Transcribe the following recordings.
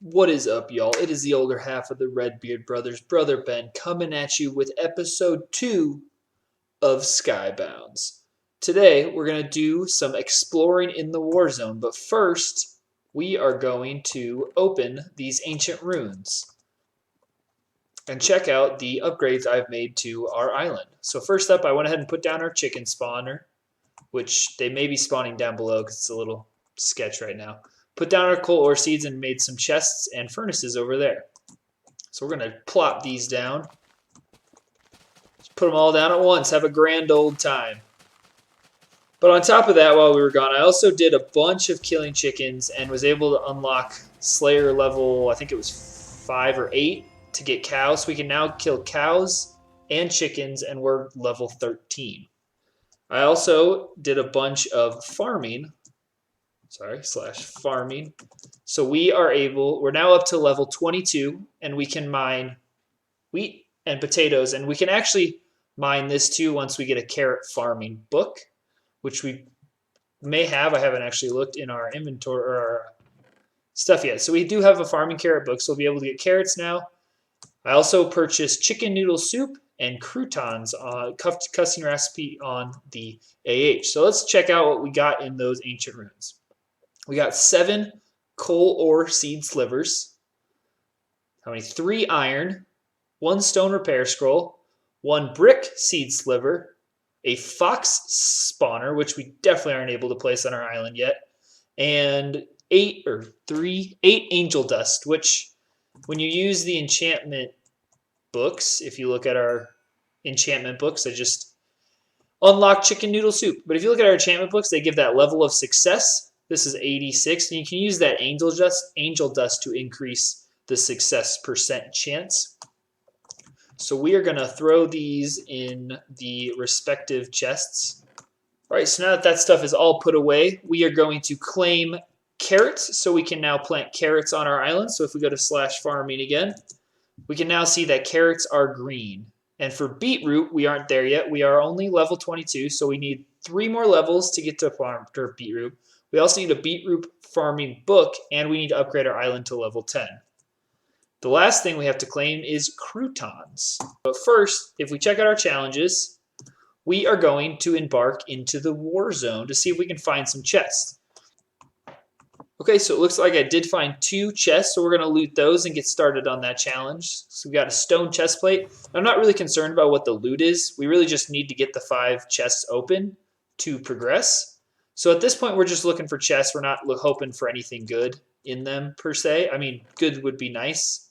What is up, y'all? It is the older half of the Redbeard Brothers, Brother Ben, coming at you with episode 2 of Skybounds. Today, we're going to do some exploring in the Warzone, but first, we are going to open these ancient runes and check out the upgrades I've made to our island. So first up, I went ahead and put down our chicken spawner, which they may be spawning down below because it's a little sketch right now. Put down our coal ore seeds and made some chests and furnaces over there. So we're going to plop these down. Just put them all down at once. Have a grand old time. But on top of that, while we were gone, I also did a bunch of killing chickens and was able to unlock Slayer level, I think it was 5 or 8, to get cows. So we can now kill cows and chickens, and we're level 13. I also did a bunch of farming. /farming. So we're now up to level 22, and we can mine wheat and potatoes, and we can actually mine this too once we get a carrot farming book, which we may have. I haven't actually looked in our inventory or our stuff yet. So we do have a farming carrot book, so we'll be able to get carrots now. I also purchased chicken noodle soup and croutons, custom recipe on the AH. So let's check out what we got in those ancient runes. We got 7 coal ore seed slivers. How many? 3 iron, 1 stone repair scroll, 1 brick seed sliver, a fox spawner, which we definitely aren't able to place on our island yet, and 8 angel dust, which when you use the enchantment books, if you look at our enchantment books, they just unlock chicken noodle soup. But if you look at our enchantment books, they give that level of success. This is 86, and you can use that angel dust to increase the success % chance. So we are going to throw these in the respective chests. All right, so now that that stuff is all put away, we are going to claim carrots, so we can now plant carrots on our island. So if we go to /farming again, we can now see that carrots are green. And for beetroot, we aren't there yet. We are only level 22, so we need 3 more levels to get to farm for beetroot. We also need a beetroot farming book, and we need to upgrade our island to level 10. The last thing we have to claim is croutons. But first, if we check out our challenges, we are going to embark into the Warzone to see if we can find some chests. Okay, so it looks like I did find 2 chests, so we're going to loot those and get started on that challenge. So we got a stone chest plate. I'm not really concerned about what the loot is. We really just need to get the 5 chests open to progress. So at this point, we're just looking for chests. We're not hoping for anything good in them, per se. I mean, good would be nice.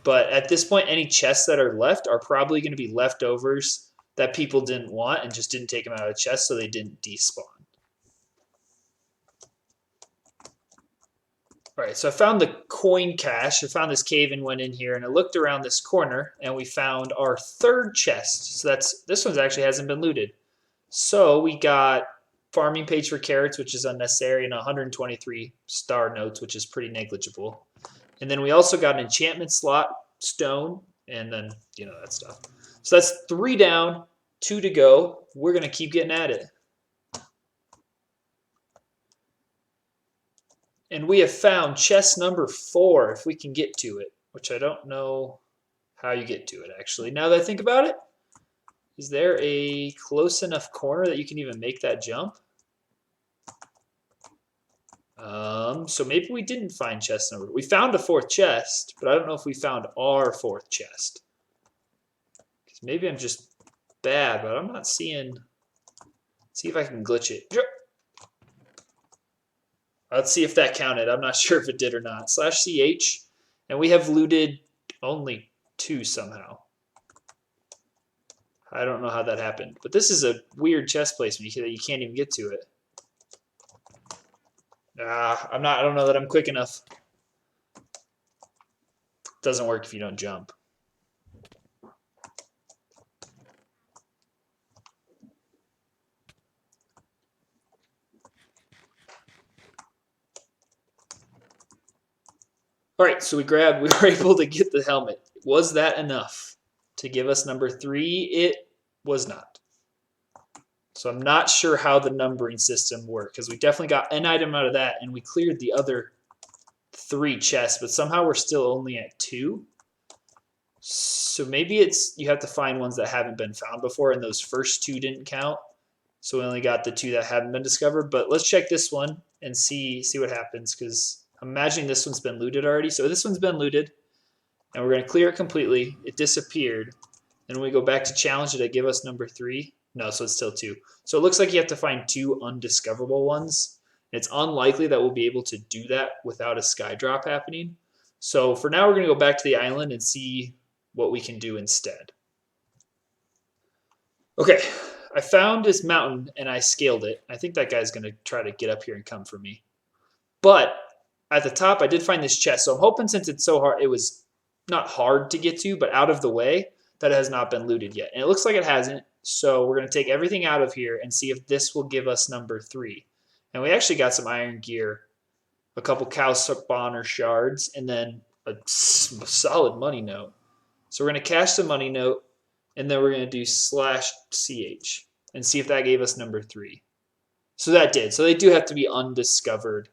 But at this point, any chests that are left are probably going to be leftovers that people didn't want and just didn't take them out of the chest, so they didn't despawn. All right, so I found the coin cache. I found this cave and went in here, and I looked around this corner, and we found our 3rd chest. So this one actually hasn't been looted. So we got farming page for carrots, which is unnecessary, and 123 star notes, which is pretty negligible. And then we also got an enchantment slot, stone, and then, that stuff. So that's 3 down, 2 to go. We're going to keep getting at it. And we have found chest number 4, if we can get to it, which I don't know how you get to it, actually. Now that I think about it, is there a close enough corner that you can even make that jump? So maybe we didn't find chest number. We found a 4th chest, but I don't know if we found our 4th chest. Because maybe I'm just bad, but I'm not seeing. See if I can glitch it. Let's see if that counted. I'm not sure if it did or not. /ch, and we have looted only 2 somehow. I don't know how that happened, but this is a weird chest placement that you can't even get to it. I don't know that I'm quick enough. Doesn't work if you don't jump. All right, so we were able to get the helmet. Was that enough to give us number 3? It was not. So I'm not sure how the numbering system worked, because we definitely got an item out of that, and we cleared the other 3 chests, but somehow we're still only at 2. So maybe it's you have to find ones that haven't been found before, and those first 2 didn't count. So we only got the 2 that haven't been discovered. But let's check this one and see what happens, because I'm imagining this one's been looted already. So this one's been looted, and we're going to clear it completely. It disappeared. And when we go back to challenge, did it give us number 3? No, so it's still 2. So it looks like you have to find 2 undiscoverable ones. It's unlikely that we'll be able to do that without a sky drop happening. So for now, we're going to go back to the island and see what we can do instead. Okay, I found this mountain and I scaled it. I think that guy's going to try to get up here and come for me. But at the top, I did find this chest. So I'm hoping, since it's so hard, it was not hard to get to, but out of the way, that it has not been looted yet. And it looks like it hasn't. So we're going to take everything out of here and see if this will give us number 3. And we actually got some iron gear, a couple cow spawner shards, and then a solid money note. So we're going to cash the money note, and then we're going to do /ch and see if that gave us number 3. So that did. So they do have to be undiscovered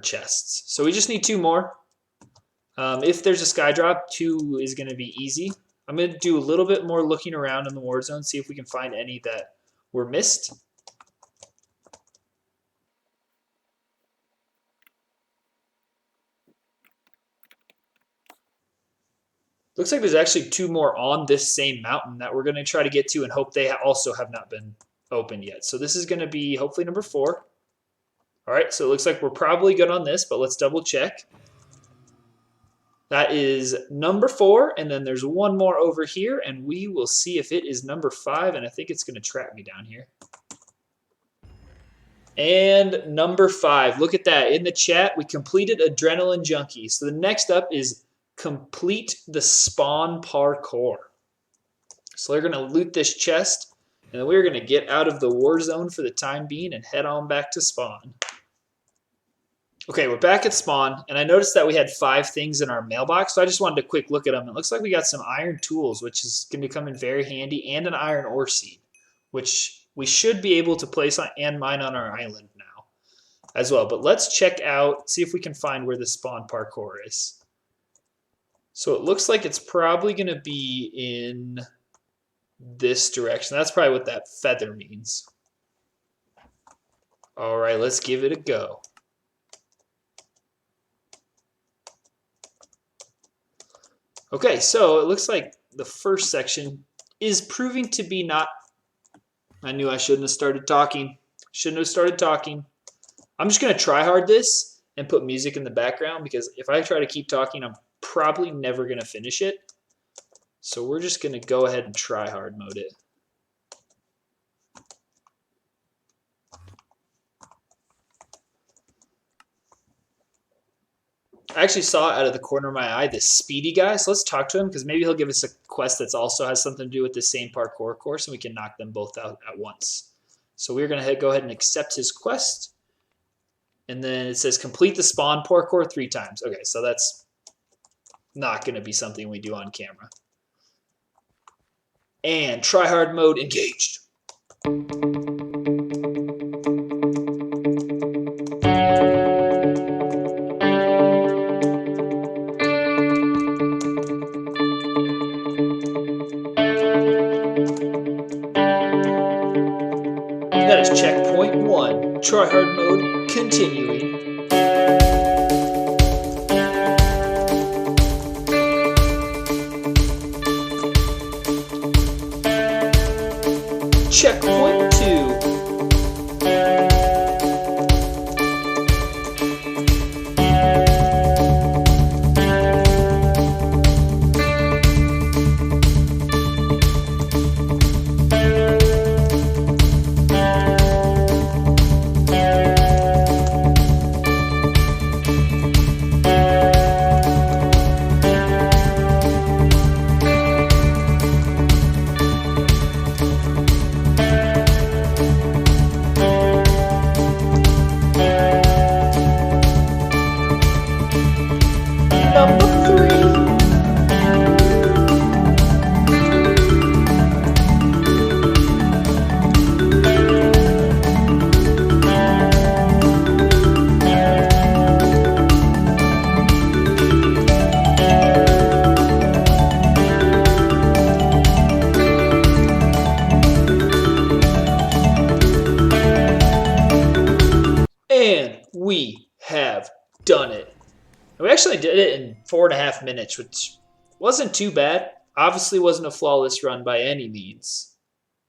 chests. So we just need 2 more. If there's a sky drop, 2 is going to be easy. I'm going to do a little bit more looking around in the warzone, see if we can find any that were missed. Looks like there's actually 2 more on this same mountain that we're going to try to get to and hope they also have not been opened yet. So this is going to be hopefully number 4. All right, so it looks like we're probably good on this, but let's double check. That is number 4, and then there's 1 more over here, and we will see if it is number 5, and I think it's going to trap me down here. And number 5, look at that. In the chat, we completed Adrenaline Junkie. So the next up is complete the spawn parkour. So they're going to loot this chest, and then we're going to get out of the war zone for the time being and head on back to spawn. Okay, we're back at spawn, and I noticed that we had 5 things in our mailbox, so I just wanted a quick look at them. It looks like we got some iron tools, which is going to come in very handy, and an iron ore seed, which we should be able to place on and mine on our island now as well. But let's check out, see if we can find where the spawn parkour is. So it looks like it's probably going to be in this direction. That's probably what that feather means. All right, let's give it a go. Okay, so it looks like the first section is proving to be not... I knew I shouldn't have started talking. I'm just going to try hard this and put music in the background, because if I try to keep talking, I'm probably never going to finish it. So we're just going to go ahead and try hard mode it. I actually saw out of the corner of my eye this speedy guy, so let's talk to him, because maybe he'll give us a quest that also has something to do with the same parkour course, and we can knock them both out at once. So we're going to go ahead and accept his quest, and then it says complete the spawn parkour 3 times. Okay, so that's not going to be something we do on camera. And try hard mode engaged. That is checkpoint 1. Try hard mode continuing. Checkpoint 2. have done it. And we actually did it in 4.5 minutes, which wasn't too bad. Obviously wasn't a flawless run by any means,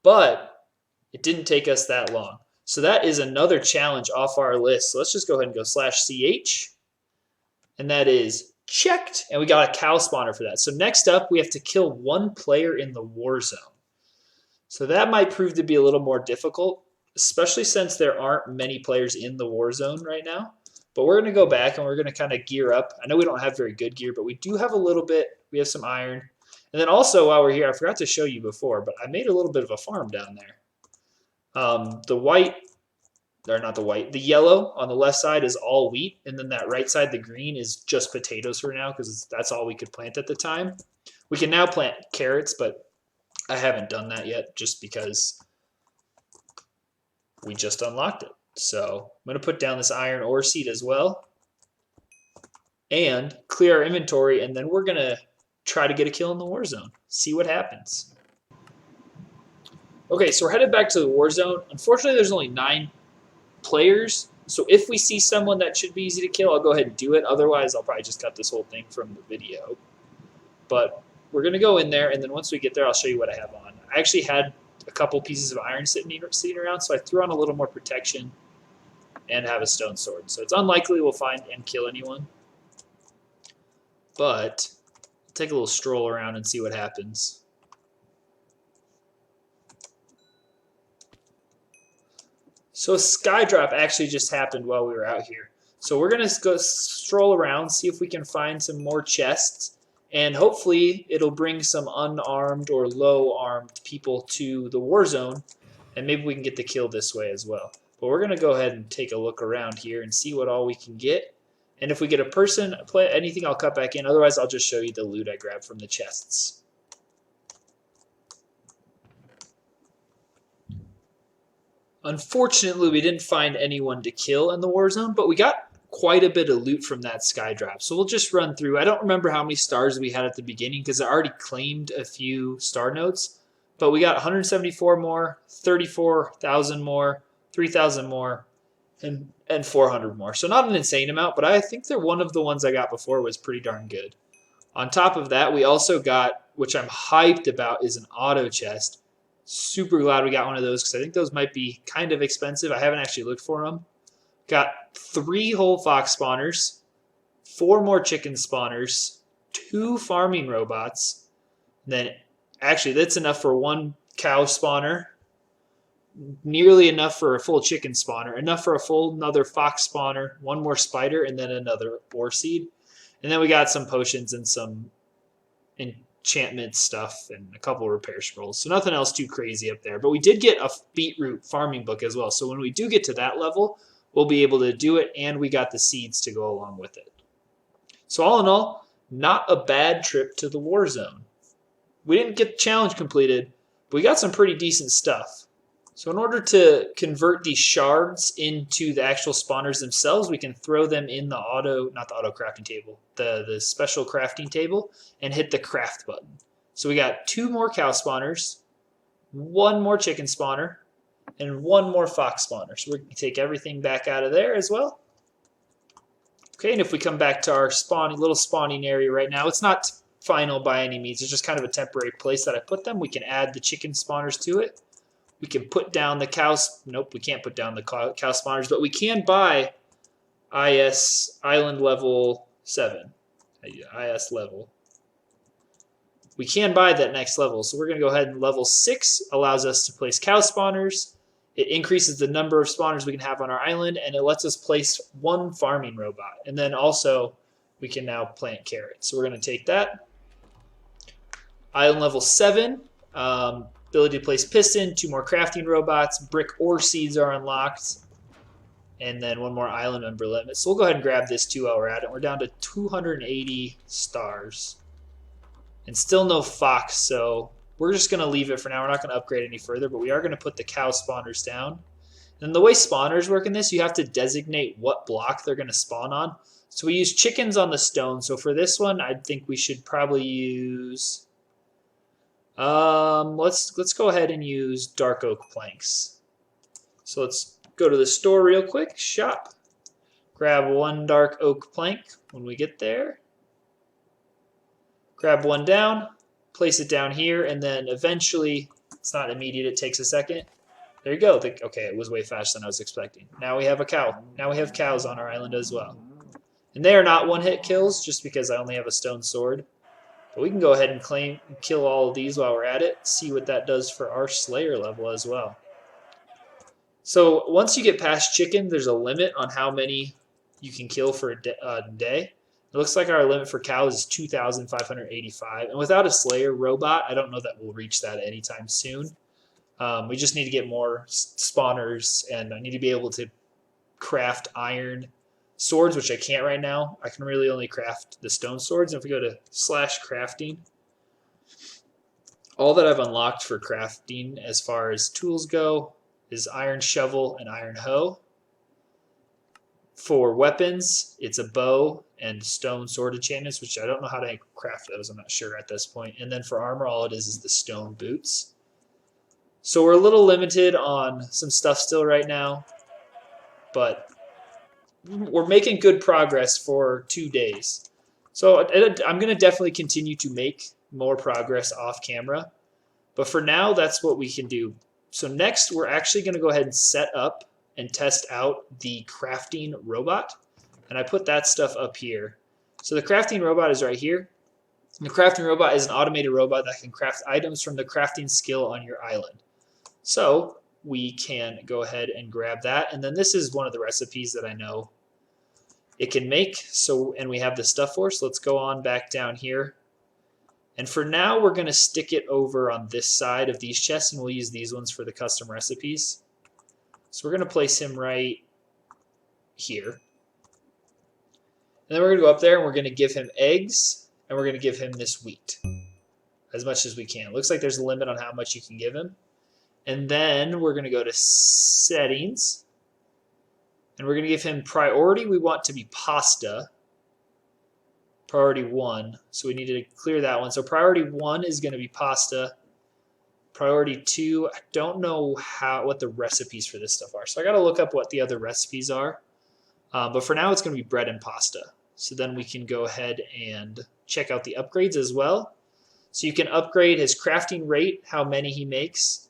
but it didn't take us that long. So that is another challenge off our list. So let's just go ahead and go /ch. And that is checked. And we got a cow spawner for that. So next up, we have to kill one player in the war zone. So that might prove to be a little more difficult, especially since there aren't many players in the war zone right now. But we're going to go back and we're going to kind of gear up. I know we don't have very good gear, but we do have a little bit. We have some iron. And then also while we're here, I forgot to show you before, but I made a little bit of a farm down there. The yellow on the left side is all wheat, and then that right side, the green, is just potatoes for now because that's all we could plant at the time. We can now plant carrots, but I haven't done that yet just because we just unlocked it. So I'm going to put down this iron ore seed as well and clear our inventory, and then we're going to try to get a kill in the war zone. See what happens. Okay, so we're headed back to the war zone. Unfortunately, there's only 9 players, so if we see someone that should be easy to kill, I'll go ahead and do it. Otherwise, I'll probably just cut this whole thing from the video. But we're going to go in there, and then once we get there, I'll show you what I have on. I actually had a couple pieces of iron sitting around, so I threw on a little more protection and have a stone sword. So it's unlikely we'll find and kill anyone. But take a little stroll around and see what happens. So a sky drop actually just happened while we were out here. So we're going to go stroll around, see if we can find some more chests, and hopefully it'll bring some unarmed or low-armed people to the war zone, and maybe we can get the kill this way as well. But we're going to go ahead and take a look around here and see what all we can get. And if we get a person, anything, I'll cut back in. Otherwise, I'll just show you the loot I grabbed from the chests. Unfortunately, we didn't find anyone to kill in the war zone, but we got quite a bit of loot from that sky drop. So we'll just run through. I don't remember how many stars we had at the beginning because I already claimed a few star notes, but we got 174 more, 34,000 more, 3,000 more, and 400 more. So not an insane amount, but I think that one of the ones I got before was pretty darn good. On top of that, we also got, which I'm hyped about, is an auto chest. Super glad we got one of those because I think those might be kind of expensive. I haven't actually looked for them. Got 3 whole fox spawners, 4 more chicken spawners, 2 farming robots. Then actually that's enough for 1 cow spawner, nearly enough for a full chicken spawner, enough for a full another fox spawner, 1 more spider, and then another ore seed. And then we got some potions and some enchantment stuff and a couple repair scrolls. So nothing else too crazy up there. But we did get a beetroot farming book as well. So when we do get to that level, we'll be able to do it, and we got the seeds to go along with it. So all in all, not a bad trip to the war zone. We didn't get the challenge completed, but we got some pretty decent stuff. So in order to convert these shards into the actual spawners themselves, we can throw them in the not the auto crafting table, the special crafting table, and hit the craft button. So we got 2 more cow spawners, 1 more chicken spawner, and 1 more fox spawner. So we can take everything back out of there as well. Okay, and if we come back to our little spawning area right now, it's not final by any means. It's just kind of a temporary place that I put them. We can add the chicken spawners to it. We can put down the cows. Nope, we can't put down the cow spawners, but we can buy IS Island level 7. IS level. We can buy that next level. So we're going to go ahead and level 6 allows us to place cow spawners. It increases the number of spawners we can have on our island, and it lets us place 1 farming robot. And then also we can now plant carrots. So we're going to take that. Island level 7. Ability to place piston, 2 more crafting robots, brick ore seeds are unlocked, and then 1 more island member limit. So we'll go ahead and grab this too while we're at it. We're down to 280 stars. And still no fox, so we're just going to leave it for now. We're not going to upgrade any further, but we are going to put the cow spawners down. And the way spawners work in this, you have to designate what block they're going to spawn on. So we use chickens on the stone. So for this one, I think we should probably use... let's go ahead and use dark oak planks. So let's go to the store real quick. Shop. Grab one dark oak plank when we get there. Grab one down, place it down here, and then eventually, it's not immediate, it takes a second. There you go. Okay, it was way faster than I was expecting. Now we have a cow. Now we have cows on our island as well. And they are not one-hit kills, just because I only have a stone sword. But we can go ahead and kill all of these while we're at it, see what that does for our Slayer level as well. So once you get past chicken, there's a limit on how many you can kill for a day. It looks like our limit for cows is 2,585. And without a Slayer robot, I don't know that we'll reach that anytime soon. We just need to get more spawners, and I need to be able to craft iron swords, which I can't right now. I can really only craft the stone swords. And if we go to /crafting, all that I've unlocked for crafting as far as tools go is iron shovel and iron hoe. For weapons, it's a bow and stone sword enchantments, which I don't know how to craft those. I'm not sure at this point. And then for armor, all it is the stone boots. So we're a little limited on some stuff still right now, but we're making good progress for 2 days. So I'm going to definitely continue to make more progress off camera. But for now, that's what we can do. So next, we're actually going to go ahead and set up and test out the crafting robot. And I put that stuff up here. So the crafting robot is right here. And the crafting robot is an automated robot that can craft items from the crafting skill on your island. So we can go ahead and grab that. And then this is one of the recipes that I know it can make. So, and we have the stuff for, so let's go on back down here. And for now, we're going to stick it over on this side of these chests, and we'll use these ones for the custom recipes. So we're going to place him right here. And then we're going to go up there, and we're going to give him eggs, and we're going to give him this wheat as much as we can. It looks like there's a limit on how much you can give him. And then we're going to go to settings, and we're going to give him priority. We want to be pasta. Priority 1. So we need to clear that one. So priority 1 is going to be pasta. Priority 2, I don't know what the recipes for this stuff are. So I got to look up what the other recipes are. But for now, it's going to be bread and pasta. So then we can go ahead and check out the upgrades as well. So you can upgrade his crafting rate, how many he makes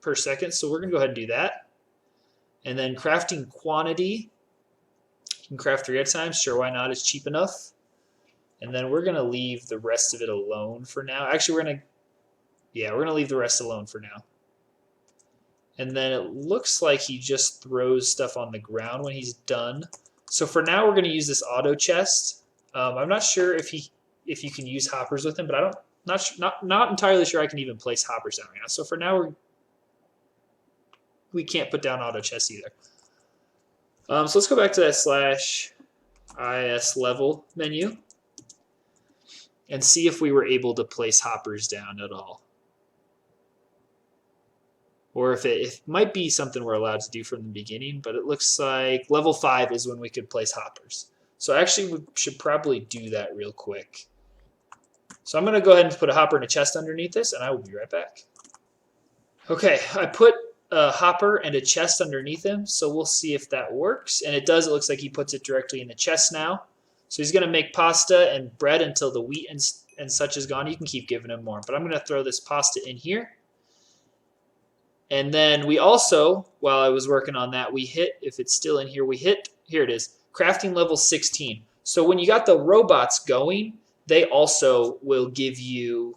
per second. So we're going to go ahead and do that. And then crafting quantity. You can craft 3 at a time. Sure, why not? It's cheap enough. And then we're going to leave the rest of it alone for now. Actually, we're going to leave the rest alone for now. And then it looks like he just throws stuff on the ground when he's done. So for now, we're going to use this auto chest. I'm not sure if you can use hoppers with him, but not entirely sure I can even place hoppers down right now. So for now, we can't put down auto chests either. So let's go back to that /is level menu and see if we were able to place hoppers down at all. Or if it might be something we're allowed to do from the beginning, but it looks like level 5 is when we could place hoppers. So actually we should probably do that real quick. So I'm going to go ahead and put a hopper in a chest underneath this, and I will be right back. Okay, I put a hopper and a chest underneath him, so we'll see if that works. And it does. It looks like he puts it directly in the chest now. So he's going to make pasta and bread until the wheat and such is gone. You can keep giving him more, but I'm going to throw this pasta in here. And then we also, while I was working on that, we hit, if it's still in here, here it is, crafting level 16. So when you got the robots going, they also will give you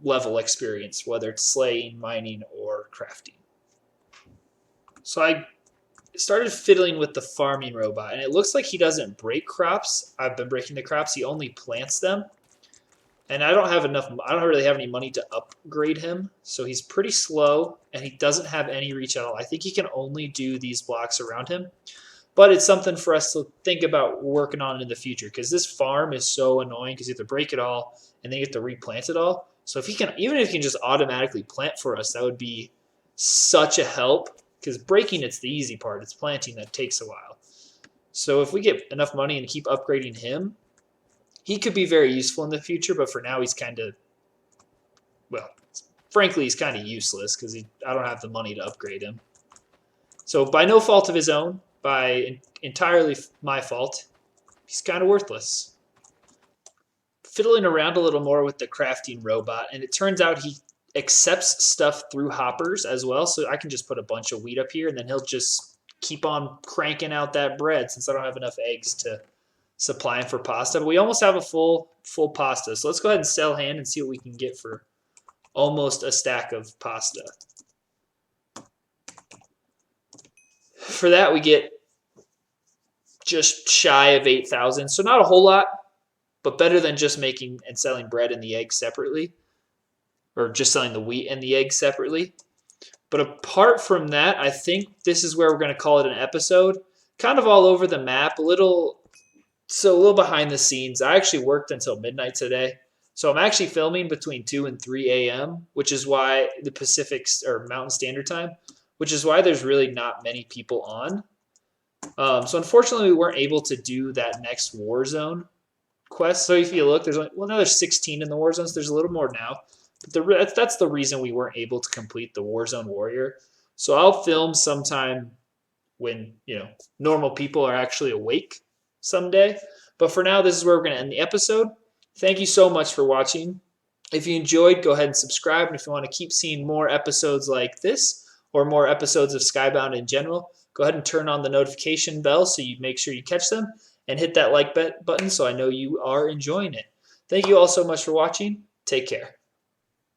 level experience, whether it's slaying, mining, or crafting. So I started fiddling with the farming robot, and it looks like he doesn't break crops. I've been breaking the crops. He only plants them. And I don't really have any money to upgrade him, so he's pretty slow, and he doesn't have any reach at all. I think he can only do these blocks around him, but it's something for us to think about working on in the future, because this farm is so annoying, because you have to break it all, and then you have to replant it all. So if he can, even if he can just automatically plant for us, that would be such a help, because breaking, it's the easy part. It's planting that takes a while. So if we get enough money and keep upgrading him, he could be very useful in the future, but for now he's kind of, well, frankly, he's kind of useless because I don't have the money to upgrade him. So by no fault of his own, by entirely my fault, he's kind of worthless. Fiddling around a little more with the crafting robot, and it turns out he accepts stuff through hoppers as well. So I can just put a bunch of wheat up here, and then he'll just keep on cranking out that bread since I don't have enough eggs to supply him for pasta. But we almost have a full pasta. So let's go ahead and sell hand and see what we can get for almost a stack of pasta. For that, we get just shy of 8,000. So not a whole lot, but better than just making and selling bread and the eggs separately, or just selling the wheat and the eggs separately. But apart from that, I think this is where we're going to call it an episode. Kind of all over the map, a little behind the scenes. I actually worked until midnight today. So I'm actually filming between 2 and 3 a.m., which is why the Pacific or Mountain Standard Time, which is why there's really not many people on. So unfortunately, we weren't able to do that next Warzone quest. So if you look, there's now there's 16 in the Warzone, so there's a little more now. But that's the reason we weren't able to complete the Warzone Warrior. So I'll film sometime when normal people are actually awake someday. But for now, this is where we're going to end the episode. Thank you so much for watching. If you enjoyed, go ahead and subscribe. And if you want to keep seeing more episodes like this or more episodes of Skybound in general, go ahead and turn on the notification bell so you make sure you catch them, and hit that like button so I know you are enjoying it. Thank you all so much for watching. Take care.